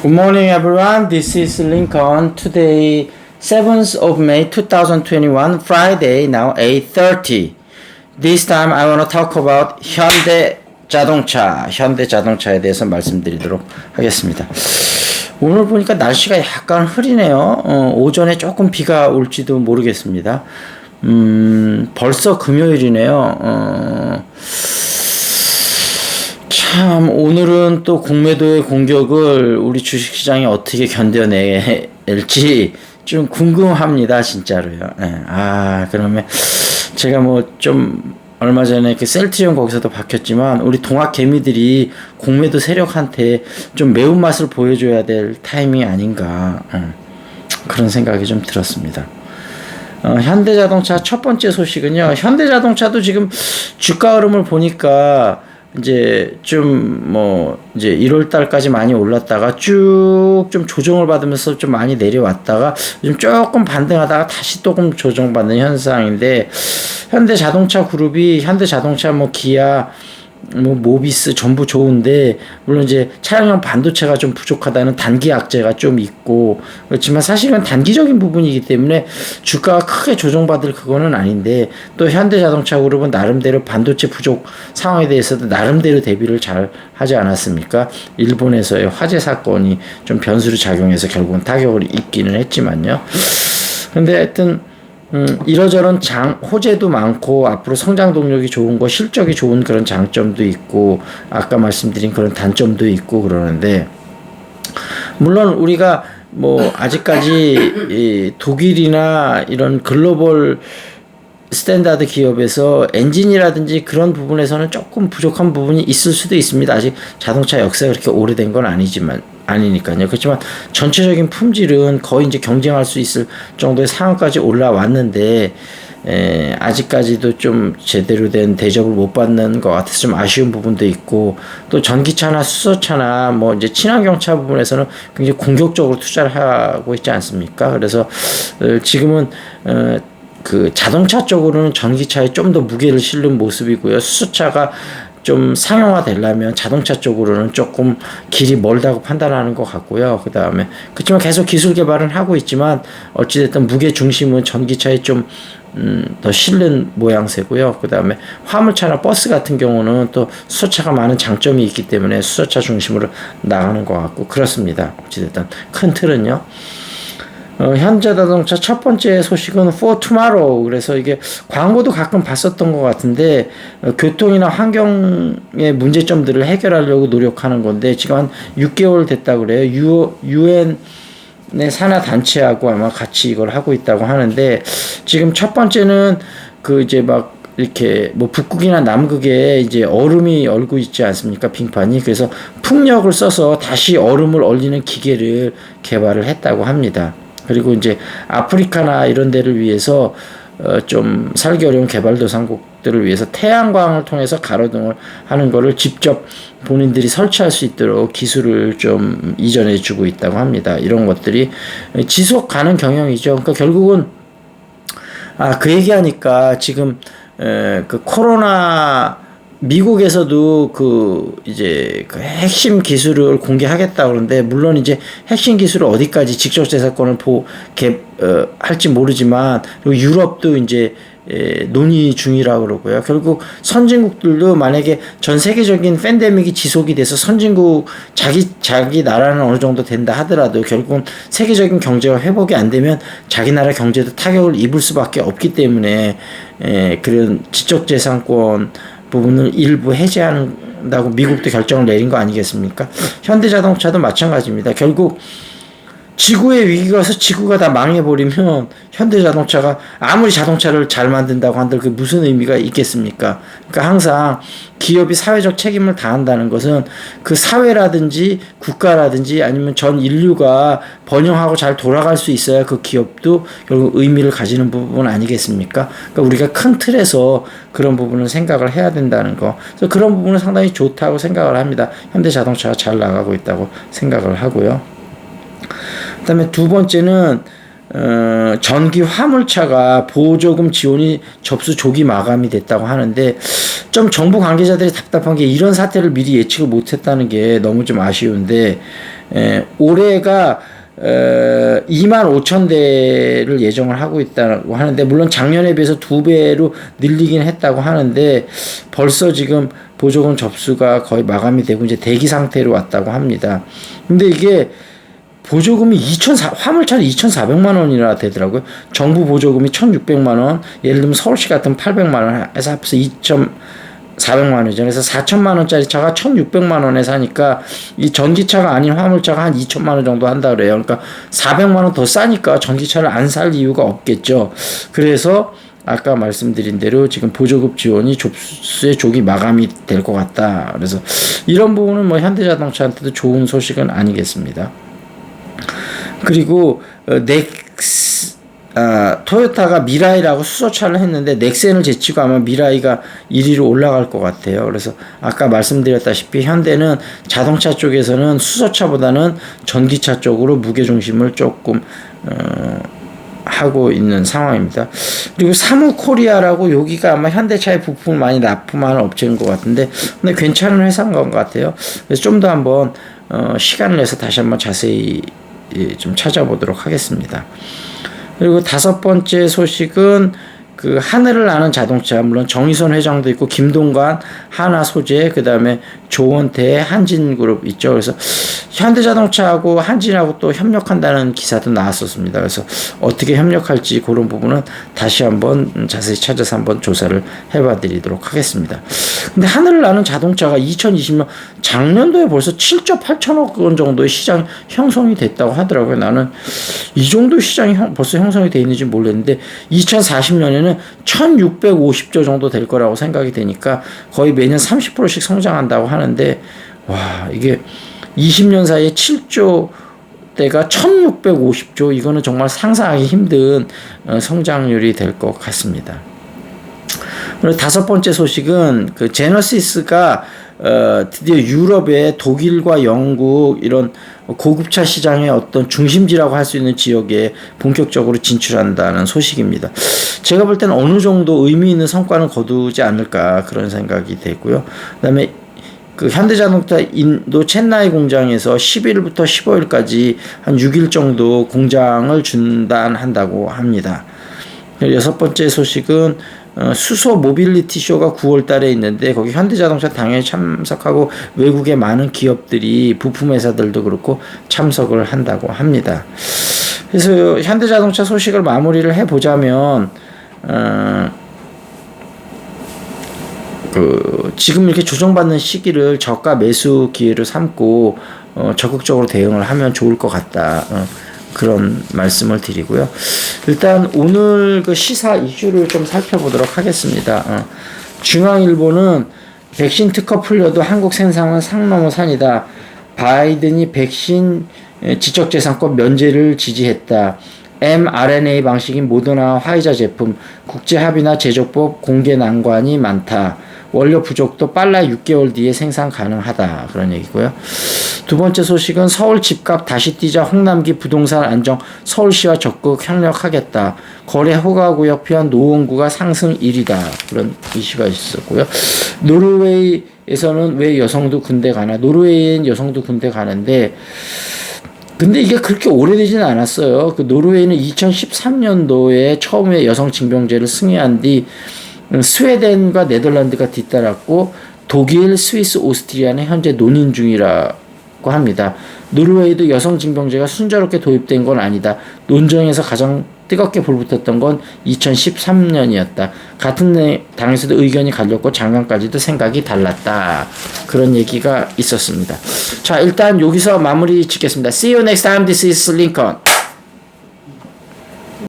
Good morning, everyone. This is Lincoln. Today, 7th of May 2021, Friday, now 8:30. This time, I want to talk about 현대자동차에 대해서 말씀드리도록 하겠습니다. 오늘 보니까 날씨가 약간 흐리네요. 오전에 조금 비가 올지도 모르겠습니다. 벌써 금요일이네요. 참 오늘은 또 공매도의 공격을 우리 주식시장이 어떻게 견뎌낼지 좀 궁금합니다, 진짜로요. 네. 그러면 제가 뭐 좀 얼마 전에 그 셀트리온 거기서도 박혔지만 우리 동학 개미들이 공매도 세력한테 좀 매운맛을 보여줘야 될 타이밍이 아닌가, 그런 생각이 좀 들었습니다. 현대자동차 첫 번째 소식은요. 현대자동차도 지금 주가 흐름을 보니까 이제 이제 1월 달까지 많이 올랐다가 쭉 좀 조정을 받으면서 좀 많이 내려왔다가 좀 조금 반등하다가 다시 조금 조정받는 현상인데, 현대자동차 그룹이 현대자동차 기아 모비스 전부 좋은데, 물론 이제 차량용 반도체가 좀 부족하다는 단기 악재가 좀 있고, 그렇지만 사실은 단기적인 부분이기 때문에 주가가 크게 조정받을 그거는 아닌데, 또 현대자동차 그룹은 나름대로 반도체 부족 상황에 대해서도 나름대로 대비를 잘 하지 않았습니까? 일본에서의 화재 사건이 좀 변수로 작용해서 결국은 타격을 입기는 했지만요. 근데 하여튼 이러저런 호재도 많고 앞으로 성장 동력이 좋은 거, 실적이 좋은 그런 장점도 있고, 아까 말씀드린 그런 단점도 있고 그러는데, 물론 우리가 아직까지 이 독일이나 이런 글로벌 스탠다드 기업에서 엔진이라든지 그런 부분에서는 조금 부족한 부분이 있을 수도 있습니다. 아직 자동차 역사가 그렇게 오래된 건 아니니까요. 그렇지만 전체적인 품질은 거의 이제 경쟁할 수 있을 정도의 상황까지 올라왔는데, 아직까지도 좀 제대로 된 대접을 못 받는 것 같아서 좀 아쉬운 부분도 있고, 또 전기차나 수소차나 이제 친환경차 부분에서는 굉장히 공격적으로 투자를 하고 있지 않습니까? 그래서 지금은 그 자동차 쪽으로는 전기차에 좀 더 무게를 실는 모습이고요. 수소차가 좀 상용화 되려면 자동차 쪽으로는 조금 길이 멀다고 판단하는 것 같고요. 그 다음에 그렇지만 계속 기술 개발은 하고 있지만 어찌됐든 무게 중심은 전기차에 좀 더 실는 모양새고요. 그 다음에 화물차나 버스 같은 경우는 또 수소차가 많은 장점이 있기 때문에 수소차 중심으로 나가는 것 같고 그렇습니다. 어찌됐든 큰 틀은요. 현대자동차 첫 번째 소식은 For Tomorrow. 그래서 이게 광고도 가끔 봤었던 것 같은데, 교통이나 환경의 문제점들을 해결하려고 노력하는 건데, 지금 한 6개월 됐다 그래요. 유엔의 산하 단체하고 아마 같이 이걸 하고 있다고 하는데, 지금 첫 번째는 이렇게 북극이나 남극에 이제 얼음이 얼고 있지 않습니까? 빙판이. 그래서 풍력을 써서 다시 얼음을 얼리는 기계를 개발을 했다고 합니다. 그리고 이제 아프리카나 이런 데를 위해서 좀 살기 어려운 개발도상국들을 위해서 태양광을 통해서 가로등을 하는 거를 직접 본인들이 설치할 수 있도록 기술을 좀 이전해 주고 있다고 합니다. 이런 것들이 지속 가능 경영이죠. 그러니까 결국은 그 얘기하니까 지금 그 코로나 미국에서도 이제 핵심 기술을 공개하겠다 그러는데, 물론 이제 핵심 기술을 어디까지 직접 재산권을 할지 모르지만, 그리고 유럽도 이제 논의 중이라고 그러고요. 결국 선진국들도 만약에 전 세계적인 팬데믹이 지속이 돼서 선진국 자기 나라는 어느 정도 된다 하더라도 결국은 세계적인 경제가 회복이 안 되면 자기 나라 경제도 타격을 입을 수밖에 없기 때문에 그런 지적재산권 부분을 일부 해제한다고 미국도 결정을 내린 거 아니겠습니까? 현대자동차도 마찬가지입니다. 결국 지구의 위기가 와서 지구가 다 망해버리면 현대자동차가 아무리 자동차를 잘 만든다고 한들 그게 무슨 의미가 있겠습니까? 그러니까 항상 기업이 사회적 책임을 다한다는 것은 그 사회라든지 국가라든지 아니면 전 인류가 번영하고 잘 돌아갈 수 있어야 그 기업도 결국 의미를 가지는 부분 아니겠습니까? 그러니까 우리가 큰 틀에서 그런 부분을 생각을 해야 된다는 거. 그래서 그런 부분은 상당히 좋다고 생각을 합니다. 현대자동차가 잘 나가고 있다고 생각을 하고요. 그 다음에 두 번째는 전기 화물차가 보조금 지원이 접수 조기 마감이 됐다고 하는데, 좀 정부 관계자들이 답답한 게 이런 사태를 미리 예측을 못했다는 게 너무 좀 아쉬운데, 올해가 2만 5천 대를 예정을 하고 있다고 하는데, 물론 작년에 비해서 2배로 늘리긴 했다고 하는데 벌써 지금 보조금 접수가 거의 마감이 되고 이제 대기 상태로 왔다고 합니다. 근데 이게 보조금이 화물차는 2,400만 원이나 되더라고요. 정부 보조금이 1,600만 원, 예를 들면 서울시 같은 800만 원 해서 합해서 2,400만 원이죠. 그래서 4천만 원짜리 차가 1,600만 원에 사니까 이 전기차가 아닌 화물차가 한 2천만 원 정도 한다 그래요. 그러니까 400만 원 더 싸니까 전기차를 안 살 이유가 없겠죠. 그래서 아까 말씀드린 대로 지금 보조금 지원이 접수의 조기 마감이 될 것 같다. 그래서 이런 부분은 뭐 현대자동차한테도 좋은 소식은 아니겠습니다. 그리고 토요타가 미라이라고 수소차를 했는데 넥센을 제치고 아마 미라이가 1위로 올라갈 것 같아요. 그래서 아까 말씀드렸다시피 현대는 자동차 쪽에서는 수소차보다는 전기차 쪽으로 무게중심을 조금 하고 있는 상황입니다. 그리고 사무코리아라고 여기가 아마 현대차의 부품을 많이 납품하는 업체인 것 같은데, 근데 괜찮은 회사인 것 같아요. 그래서 좀 더 한번 시간을 내서 다시 한번 자세히 좀 찾아보도록 하겠습니다. 그리고 5번째 소식은 그 하늘을 나는 자동차, 물론 정의선 회장도 있고 김동관, 하나 소재, 그 다음에 조원태, 한진그룹 있죠. 그래서 현대자동차하고 한진하고 또 협력한다는 기사도 나왔었습니다. 그래서 어떻게 협력할지 그런 부분은 다시 한번 자세히 찾아서 한번 조사를 해봐드리도록 하겠습니다. 근데 하늘을 나는 자동차가 2020년 작년도에 벌써 7조 8천억 원 정도의 시장 형성이 됐다고 하더라고요. 나는 이 정도 시장이 벌써 형성이 돼 있는지 몰랐는데 2040년에는 1650조 정도 될 거라고 생각이 되니까 거의 매년 30%씩 성장한다고 하는데, 와, 이게 20년 사이에 7조 대가 1650조, 이거는 정말 상상하기 힘든 성장률이 될 것 같습니다. 그리고 5번째 소식은 그 제너시스가 드디어 유럽의 독일과 영국 이런 고급차 시장의 어떤 중심지라고 할 수 있는 지역에 본격적으로 진출한다는 소식입니다. 제가 볼 때는 어느 정도 의미 있는 성과는 거두지 않을까 그런 생각이 되고요. 그다음에 그 현대자동차 인도 첸나이 공장에서 11일부터 15일까지 한 6일 정도 공장을 중단한다고 합니다. 6번째 소식은 수소 모빌리티 쇼가 9월 달에 있는데 거기 현대자동차 당연히 참석하고 외국의 많은 기업들이 부품 회사들도 그렇고 참석을 한다고 합니다. 그래서 현대자동차 소식을 마무리를 해보자면 지금 이렇게 조정받는 시기를 저가 매수 기회로 삼고 적극적으로 대응을 하면 좋을 것 같다. 그런 말씀을 드리고요. 일단 오늘 그 시사 이슈를 좀 살펴보도록 하겠습니다. 중앙일보는 백신 특허 풀려도 한국 생산은 산 넘어 산이다. 바이든이 백신 지적재산권 면제를 지지했다. mRNA 방식인 모더나 화이자 제품 국제 합의나 제조법 공개 난관이 많다. 원료 부족도 빨라 6개월 뒤에 생산 가능하다. 그런 얘기고요. 2번째 소식은 서울 집값 다시 뛰자 홍남기 부동산 안정 서울시와 적극 협력하겠다. 거래 허가구역 피한 노원구가 상승 1위다. 그런 이슈가 있었고요. 노르웨이에서는 왜 여성도 군대 가나? 노르웨이엔 여성도 군대 가는데 근데 이게 그렇게 오래되지는 않았어요. 그 노르웨이는 2013년도에 처음에 여성 징병제를 승인한 뒤 스웨덴과 네덜란드가 뒤따랐고 독일, 스위스, 오스트리아는 현재 논의 중이라고 합니다. 노르웨이도 여성 징병제가 순조롭게 도입된 건 아니다. 논쟁에서 가장 뜨겁게 불붙었던 건 2013년이었다. 같은 당에서도 의견이 갈렸고 장관까지도 생각이 달랐다. 그런 얘기가 있었습니다. 자, 일단 여기서 마무리 짓겠습니다. See you next time. This is Lincoln.